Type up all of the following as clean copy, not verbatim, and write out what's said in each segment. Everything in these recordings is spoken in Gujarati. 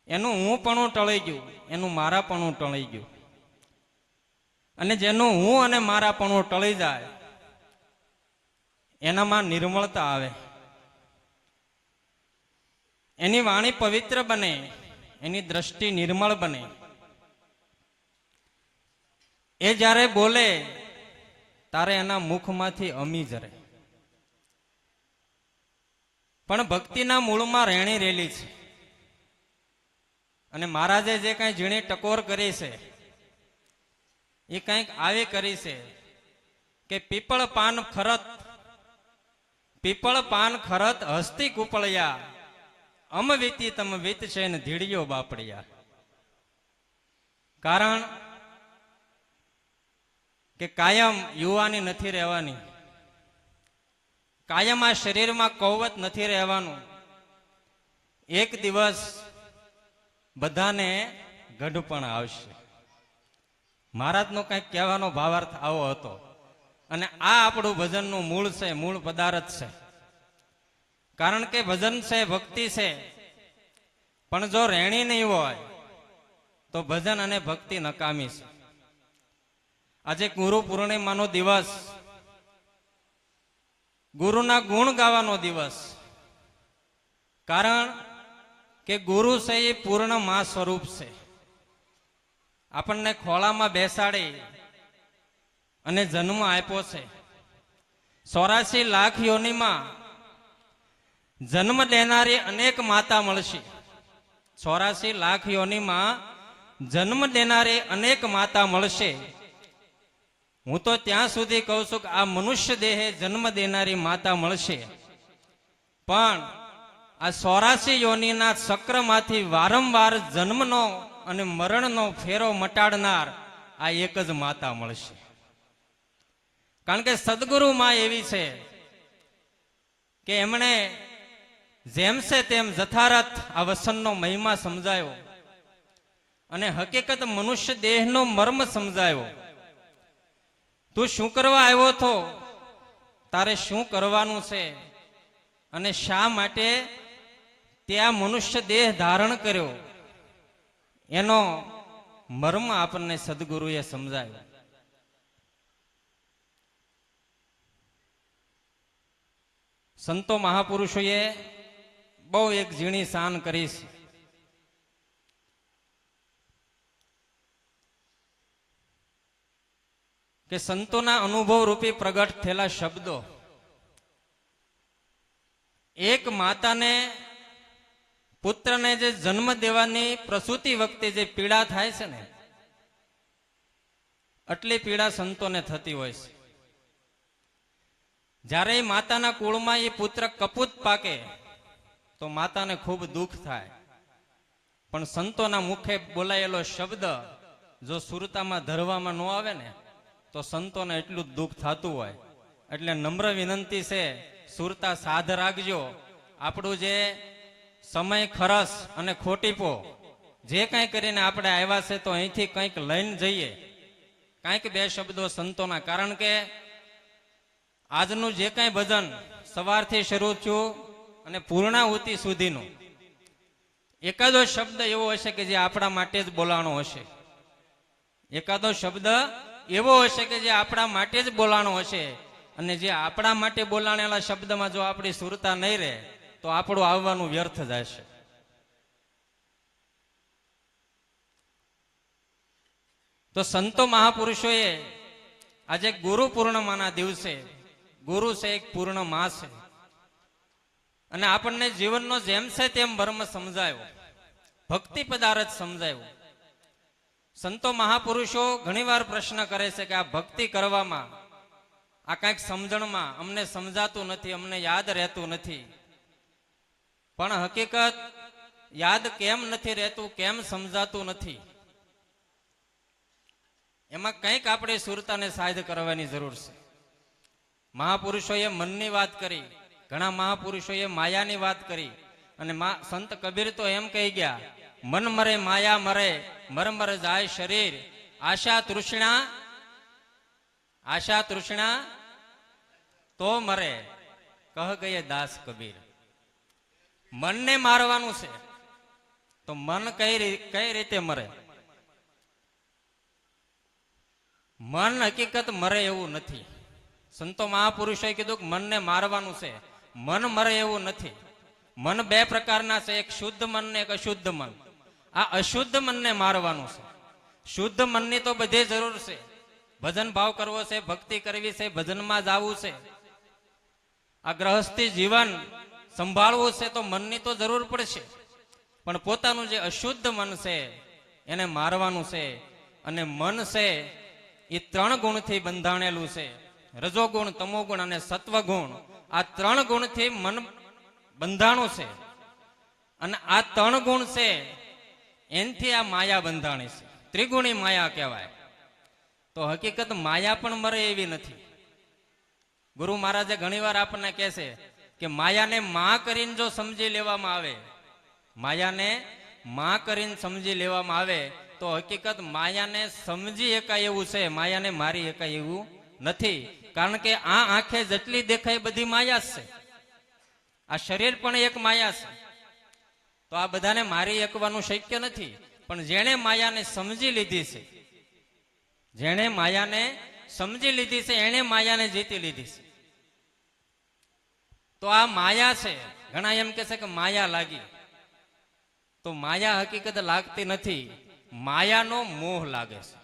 એનું હું પણ ટળી ગયું, એનું મારા પણ ટળી ગયું. અને જેનું હું અને મારા પણ ટળી જાય એનામાં નિર્મળતા આવે, એની વાણી પવિત્ર બને, એની દ્રષ્ટિ નિર્મળ બને. એ જ્યારે બોલે ત્યારે એના મુખમાંથી અમી જરે. પણ ભક્તિના મૂળમાં રહેણી રેલી છે. અને મહારાજે જે કાંઈ ઝીણી ટકોર કરી છે એ કંઈક આવી કરી છે કે પીપળ પાન ખરત હસ્તી કુપળિયા અમ વીતી તમ વીત છે ને ધીડિયો બાપડિયા. કારણ કે કાયમ યુવાની નથી રહેવાની, કાયમ આ શરીરમાં કૌવત નથી રહેવાનું. એક દિવસ બધાને ગઢ પણ આવશે. મહારાજનો કંઈક કહેવાનો ભાવાર્થ આવો હતો. અને આ આપણું ભજનનું મૂળ છે, મૂળ પદાર્થ છે. કારણ કે ભજન છે, ભક્તિ છે, પણ જો રહેણી નહીં હોય તો ભજન અને ભક્તિ નકામી છે. આજે ગુરુ પૂર્ણિમાનો દિવસ, ગુરુના ગુણ ગાવાનો દિવસ. કારણ કે ગુરુ છે એ પૂર્ણ માં સ્વરૂપ છે. આપણને ખોળામાં બેસાડી અને જન્મ આપ્યો છે. 84 લાખ યોનિમાં જન્મ દેનારી અનેક માતા મળશે. 84 લાખ યોનિમાં જન્મ દેનારી અનેક માતા મળશે. હું તો ત્યાં સુધી કહું છું કે આ મનુષ્ય દેહે જન્મ દેનારી માતા મળશે, પણ આ 84 યોનિના ચક્રમાંથી વારંવાર જન્મનો અને મરણનો ફેરો મટાડનાર આ એક જ માતા મળશે. કારણ કે સદગુરુ માં એવી છે કે એમણે જેમ છે તેમ જથારથ આ વસનનો મહિમા સમજાયો અને હકીકત મનુષ્ય દેહનો મર્મ સમજાયો. તું શું કરવા આવ્યો છો, તારે શું કરવાનું છે અને શા માટે ત્યાં મનુષ્ય દેહ ધારણ કર્યો, એનો મર્મ આપણને સદગુરુએ સમજાયો. સંતો મહાપુરુષોએ બહુ એક ઝીણી શાન કરી છે. કે સંતોના અનુભવ રૂપી પ્રગટ થયેલા શબ્દો એક માતાને પુત્રને જે જન્મ દેવાની પ્રસૂતિ વખતે જે પીડા થાય છે ને, આટલી પીડા સંતોને થતી હોય છે. જ્યારે એ માતાના કુળમાં એ પુત્ર કપૂત પાકે તો માતાને ખૂબ દુઃખ થાય. પણ સંતોના મુખે બોલાયેલો શબ્દ જો સુરતામાં ધરવામાં ન આવે ને તો સંતોને એટલું જ દુઃખ થતું હોય. એટલે નમ્ર વિનંતી છે, સુરતા સાધ રાખજો. આપણું જે સમય ખરસ અને ખોટીપો જે કાંઈ કરીને આપણે આવ્યા છે તો અહીંથી કંઈક લઈને જઈએ, કાંઈક બે શબ્દો સંતોના. કારણ કે આજનું જે કાંઈ ભજન સવારથી શરૂ થયું અને પૂર્ણાહુતિ સુધીનું એકાદો શબ્દ એવો હશે કે જે આપણા માટે જ બોલાણો હશે. એકાદો શબ્દ એવો હશે કે જે આપણા માટે જ બોલાણો હશે. અને જે આપણા માટે બોલાણેલા શબ્દમાં જો આપણી સુરતા નહીં રહે તો આપણું આવવાનું વ્યર્થ જશે. તો સંતો મહાપુરુષોએ આજે ગુરુ પૂર્ણિમાના દિવસે, ગુરુ છે એક પૂર્ણ માં છે, અને આપણને જીવનનો જેમ છે તેમ મર્મ સમજાયો, ભક્તિ પદાર્થ સમજાયો. સંતો મહાપુરુષો ઘણીવાર પ્રશ્ન કરે છે કે આ ભક્તિ કરવામાં, આ કંઈક સમજણમાં અમને સમજાતું નથી, અમને યાદ રહેતું નથી. પણ હકીકત યાદ કેમ નથી રહેતું, કેમ સમજાતું નથી, એમાં કંઈક આપણે સુરતાને સાધ કરવાની જરૂર છે. મહાપુરુષોએ મનની વાત કરી, ઘણા મહાપુરુષોએ માયાની વાત કરી. અને સંત કબીર તો એમ કહી ગયા, મન મરે માયા મરે, મર જાય શરીર, આશા તૃષ્ણા તો મરે, કહે ગયે દાસ કબીર. મનને મારવાનું છે તો મન કઈ રીતે મરે? મન હકીકત મરે એવું નથી. સંતો મહાપુરુષોએ કીધું કે મનને મારવાનું છે. મન મરે એવું નથી. મન બે પ્રકારના છે, એક શુદ્ધ મન ને એક અશુદ્ધ મન. આ અશુદ્ધ મનને મારવાનું છે. શુદ્ધ મનની તો બધી જરૂર છે. ભજન ભાવ કરવો છે, ભક્તિ કરવી છે, ભજનમાં જવું છે, આ ગ્રહસ્થી જીવન સંભાળવું છે, તો મનની તો જરૂર પડશે. પણ પોતાનું જે અશુદ્ધ મન છે એને મારવાનું છે. અને મન છે એ 3 ગુણથી બંધાણેલું છે. રજોગુણ, તમોગુણ અને સત્વગુણ. આ 3 ગુણથી મન બંધાણું છે. અને આ 3 ગુણ છે એનથી આ માયા બંધાણી છે. ત્રિગુણી માયા કહેવાય. તો હકીકત માયા પણ મરે એવી નથી. ગુરુ મહારાજે ઘણીવાર આપણને કહે છે કે માયાને માં કરીને જો સમજી લેવામાં આવે, માયાને માં કરીને સમજી લેવામાં આવે તો હકીકત માયાને સમજી એકાય એવું છે, માયાને મારી એકાય એવું નથી. કારણ કે આ આંખે જેટલી દેખાય બધી માયા જ છે. આ શરીર પણ એક માયા છે. તો આ બધાને મારી એકવાનું શક્ય નથી. પણ જેણે માયાને સમજી લીધી છે, જેણે માયાને સમજી લીધી છે, એણે માયાને જીતી લીધી છે. તો આ માયા છે. ઘણા એમ કે છે કે માયા લાગી, તો માયા હકીકત લાગતી નથી. માયાનો મોહ લાગે છે.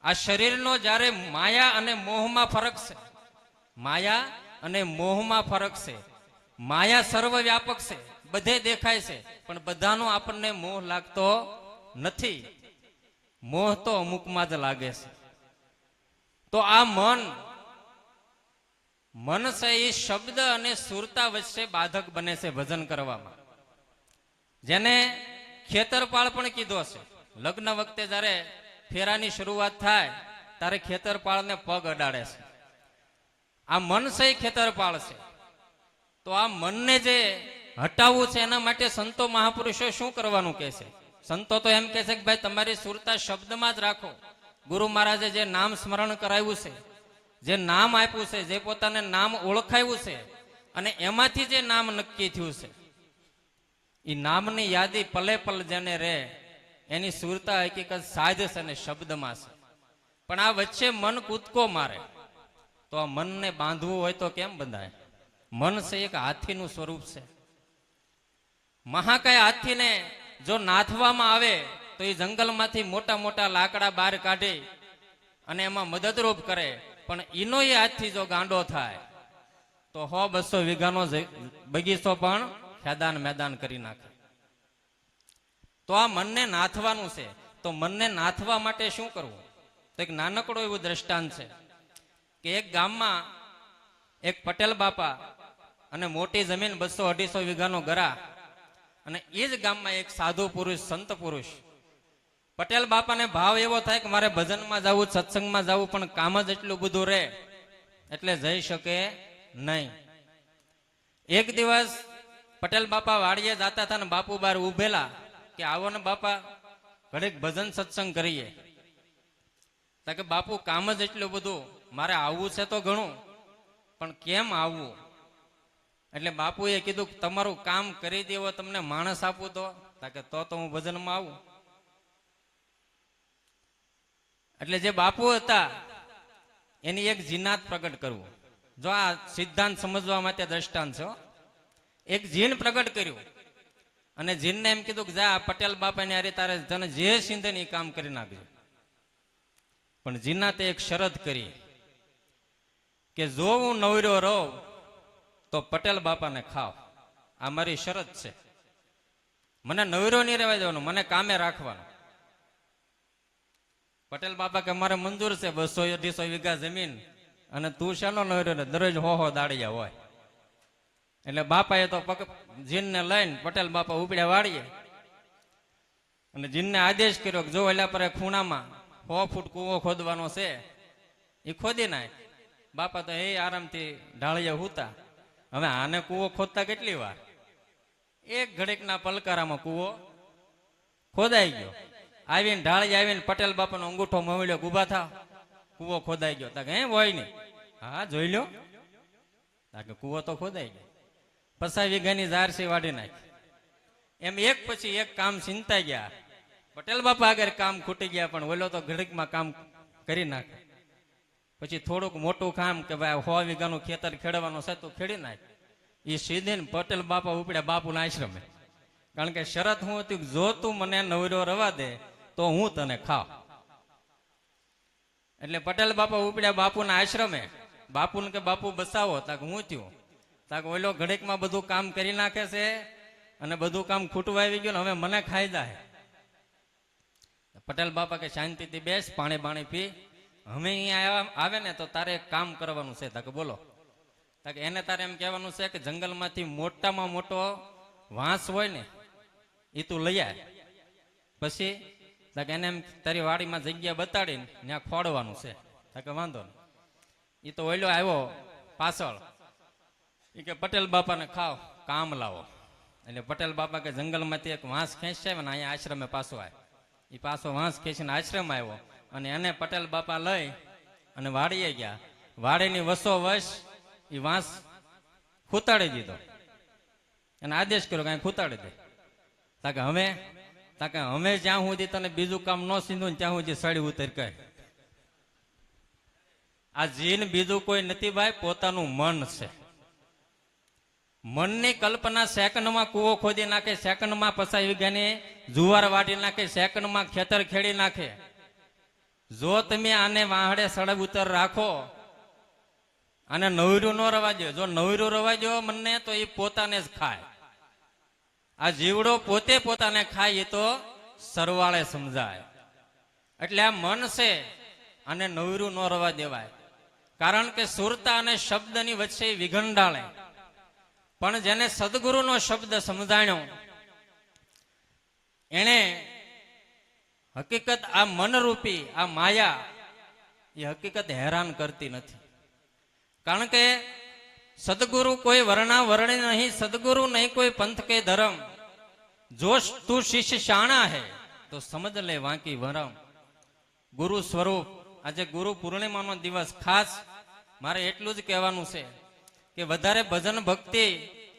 આ શરીરનો જ્યારે માયા અને મોહમાં ફરક છે. માયા અને મોહમાં ફરક છે. માયા સર્વવ્યાપક છે, બધે દેખાય છે, પણ બધાનો આપણને મોહ લાગતો નથી. મોહ તો અમુકમાં જ લાગે છે. તો આ મન છે એ શબ્દ અને સુરતા વચ્ચે બાધક બને છે ભજન કરવામાં. જેને ખેતરપાળ પણ કીધો છે. લગ્ન વખતે જ્યારે ફેરાની શરૂઆત થાય ત્યારે ખેતરપાળને પગ અડાડે છે. આ મન છે એ ખેતરપાળ છે. તો આ મનને જે હટાવવું છે એના માટે સંતો મહાપુરુષો શું કરવાનું કહે છે? સંતો તો એમ કહે છે કે ભાઈ તમારી સુરતા શબ્દમાં જ રાખો. ગુરુ મહારાજે જે નામ સ્મરણ કરાવ્યું છે, જે નામ આપ્યું છે, જે પોતાને નામ ઓળખાવ્યું છે, અને એમાંથી જે નામ નક્કી થયું છે, એ નામની યાદી પલે પલ જેને રે એની સુરતા હકીકત સાજ છે અને શબ્દમાં છે. પણ આ વચ્ચે મન કૂદકો મારે તો આ મનને બાંધવું હોય તો કેમ બંધાય? મન છે એક હાથીનું સ્વરૂપ છે. મહાકાય હાથીને જો નાથવામાં આવે તો એ જંગલમાંથી મોટા મોટા લાકડા બહાર કાઢે અને એમાં મદદરૂપ કરે. પણ એનો એ હાથી જો ગાંડો થાય તો 100-200 વીઘાનો બગીચો પણ ખેદાન મેદાન કરી નાખે. તો આ મનને નાથવાનું છે. તો મનને નાથવા માટે શું કરવું? તો એક નાનકડો એવું દ્રષ્ટાંત છે કે એક ગામમાં એક પટેલ બાપા અને મોટી જમીન 200-250 વીઘાનો ગરા, અને એ જ ગામમાં એક સાધુ પુરુષ, સંત પુરુષ. પટેલ બાપાને ભાવ એવો થાય કે મારે ભજનમાં જવું, સત્સંગમાં જવું, પણ કામ જ એટલું બધું રહે એટલે જઈ શકે નહીં. એક દિવસ પટેલ બાપા વાડીએ જતા હતા ને બાપુ બાર ઉભેલા કે આવો ને બાપા ઘડીક ભજન સત્સંગ કરીએ. કે બાપુ કામ જ એટલું બધું, મારે આવવું છે તો ઘણું, પણ કેમ આવવું? એટલે બાપુએ કીધું તમારું કામ કરી દેવો તમને માણસ આપું તો હું ભજનમાં આવું. એટલે જે બાપુ હતા એની એક જીનાત પ્રગટ કરવું. જો આ સિદ્ધાંત સમજવા માટે દ્રષ્ટાંત છે. એક જીન પ્રગટ કર્યું અને જીનને એમ કીધું કે જા પટેલ બાપાને અરે તારે તને જે સિંધે એ કામ કરી નાખજો. પણ જીનાતે એક શરત કરી કે જો હું નવર્યો રહું તો પટેલ બાપાને ખાવ. આ મારી શરત છે. મને નવર્યો નહીં રહેવા દેવાનો, મને કામે રાખવાનો. પટેલ બાપા કે મારે મંજૂર છે 200-250 વીઘા જમીન, અને તું શાનો નવર્યો ને દરરોજ હો દાડિયા હોય. એટલે બાપાએ તો જીનને લઈને પટેલ બાપા ઉપડ્યા વાળીએ અને જીનને આદેશ કર્યો કે જો એલા પર ખૂણામાં 100 ફૂટ કૂવો ખોદવાનો છે, એ ખોદી નાખ. બાપા તો આરામથી ઢાળીએ હુતા. હવે આને કૂવો ખોદતા કેટલી વાર? એક ઘડીકના પલકારામાં કૂવો ખોદાઈ ગયો. આવીને ઢાળી આવીને પટેલ બાપાનો અંગૂઠો મવડ્યો, ઉભા થાવ, કૂવો ખોદાઈ ગયો. તાકે હે હોય નહીં? હા જોઈ લો. તાકે કૂવો તો ખોદાઈ ગયો. 50 વીઘાની જારસી વાઢી નાખી. એમ એક પછી એક કામ ચિંતાઈ ગયા. પટેલ બાપા આગળ કામ ખૂટી ગયા, પણ ઓલો તો ઘડીકમાં કામ કરી નાખે. પછી થોડુંક મોટું કામ કે ભાઈ 100 વીઘાનું ખેતર ખેડવાનું છે તો ખેડી નાખ. એ સીધે પટેલ બાપા ઉપડ્યા બાપુના આશ્રમે. કારણ કે શરત હું હતી, જો તું મને નવરો રવા દે તો હું તને ખાવ. એટલે પટેલ બાપા ઉપડ્યા બાપુના આશ્રમે. બાપુને કે બાપુ બસાવો. તાક હું થયું? તાક ઓલો ઘડીકમાં બધું કામ કરી નાખે છે અને બધું કામ ખૂટવા આવી ગયું, હવે મને ખાઈ જાય. પટેલ બાપા કે શાંતિથી બેસ, પાણી બાણી પી. અમે અહીંયા આવે ને તો તારે એક કામ કરવાનું છે. તાકે બોલો. તાકે એને તારે એમ કહેવાનું છે કે જંગલમાંથી મોટામાં મોટો વાંસ હોય ને એ તું લઈ આય. પછી તાકે એને એમ તારી વાડીમાં જગ્યા બતાડીને ત્યાં ખોડવાનું છે. તાકે વાંધો નહીં. એ તો ઓઈલો આવ્યો પાછળ. એ કે પટેલ બાપાને ખાવ, કામ લાવો. એટલે પટેલ બાપા કે જંગલમાંથી એક વાંસ ખેંચી આવે ને અહીંયા આશ્રમે પાછો આવે. એ પાછો વાંસ ખેંચીને આશ્રમ આવ્યો અને એને પટેલ બાપા લઈ અને વાડીએ ગયા. વાડીની વસો વશ એ વાંસ ખૂતાડી દીધો અને આદેશ કર્યો કાંઈ ખૂતાડી દે. તાકે હવે જ્યાં સુધી તને બીજું કામ ન સીધું ત્યાં સુધી સડી ઉતર કહે. આ જીન બીજું કોઈ નથી ભાઈ, પોતાનું મન છે. મનની કલ્પના સેકન્ડમાં કૂવો ખોદી નાખે, સેકન્ડમાં 50 વીઘાની જુવાર વાટી નાખે, સેકન્ડમાં ખેતર ખેડી નાખે. જો તમે આને વાહડે સડબ ઉતર રાખો, આને નવર્યું ન રવા દો. જો નવર્યું રવા દો મને તો એ પોતાને જ ખાય. આ જીવડો પોતે પોતાને ખાય એ તો સરવાળે સમજાય. એટલે આ મન છે આને નવર્યું ન રવા દેવાય. કારણ કે સુરતા અને શબ્દની વચ્ચે વિઘંડાળે. પણ જેને સદગુરુનો શબ્દ સમજાણ્યો એને હકીકત આ મનરૂપી આ માયા એ હકીકત હેરાન કરતી નથી. કારણ કે સદગુરુ કોઈ વર્ણા વર્ણી નહીં, સદગુરુ નહીં કોઈ પંથ કે ધર્મ. જો તું શિષ્ય શાણા હે તો સમજ લે વાંકી વરમ. ગુરુ સ્વરૂપ. આજે ગુરુ પૂર્ણિમાનો દિવસ ખાસ મારે એટલું જ કહેવાનું છે કે વધારે ભજન ભક્તિ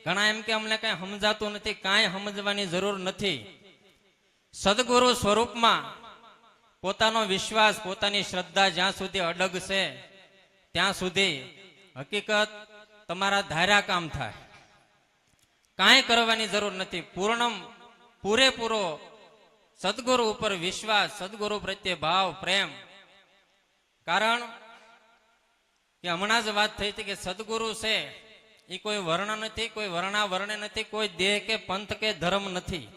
ઘણા એમ કે અમને કઈ સમજાતું નથી, કાંઈ સમજવાની જરૂર નથી. સદગુરુ સ્વરૂપમાં પોતાનો વિશ્વાસ, પોતાની શ્રદ્ધા જ્યાં સુધી અડગ છે ત્યાં સુધી હકીકત તમારા ધાર્યા કામ થાય. કાંઈ કરવાની જરૂર નથી. પૂરેપૂરો સદગુરુ ઉપર વિશ્વાસ, સદગુરુ પ્રત્યે ભાવ, પ્રેમ. કારણ કે હમણાં જ વાત થઈ હતી કે સદગુરુ છે એ કોઈ વર્ણ નથી, કોઈ વર્ણા વર્ણ નથી, કોઈ દેહ કે પંથ કે ધર્મ નથી.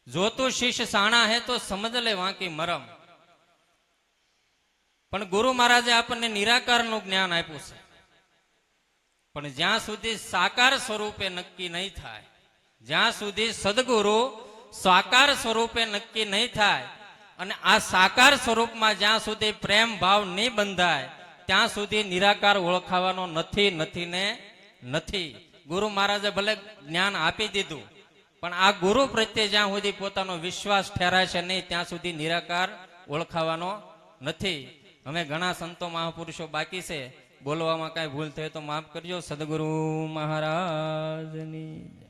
જો તું શિષ્ય સાણા હે તો સમજ લે વાંકી મરમ. પણ ગુરુ મહારાજે આપણને નિરાકારનું જ્ઞાન આપ્યું છે. પણ જ્યાં સુધી સાકાર સ્વરૂપે નક્કી નહીં થાય, જ્યાં સુધી સદગુરુ સાકાર સ્વરૂપે નક્કી નહીં થાય અને આ સાકાર સ્વરૂપમાં જ્યાં સુધી પ્રેમ ભાવ નહીં બંધાય ત્યાં સુધી નિરાકાર ઓળખાવાનો નથી, નથી ને નથી. ગુરુ મહારાજે ભલે જ્ઞાન આપી દીધું પણ આ ગુરુ પ્રત્યે જ્યાં સુધી પોતાનો વિશ્વાસ ઠેરાશે નહીં ત્યાં સુધી નિરાકાર ઓળખાવાનો નથી. અમે ઘણા સંતો મહાપુરુષો બાકી છે, બોલવામાં કાંઈ ભૂલ થઈ તો માફ કરજો. સદગુરુ મહારાજની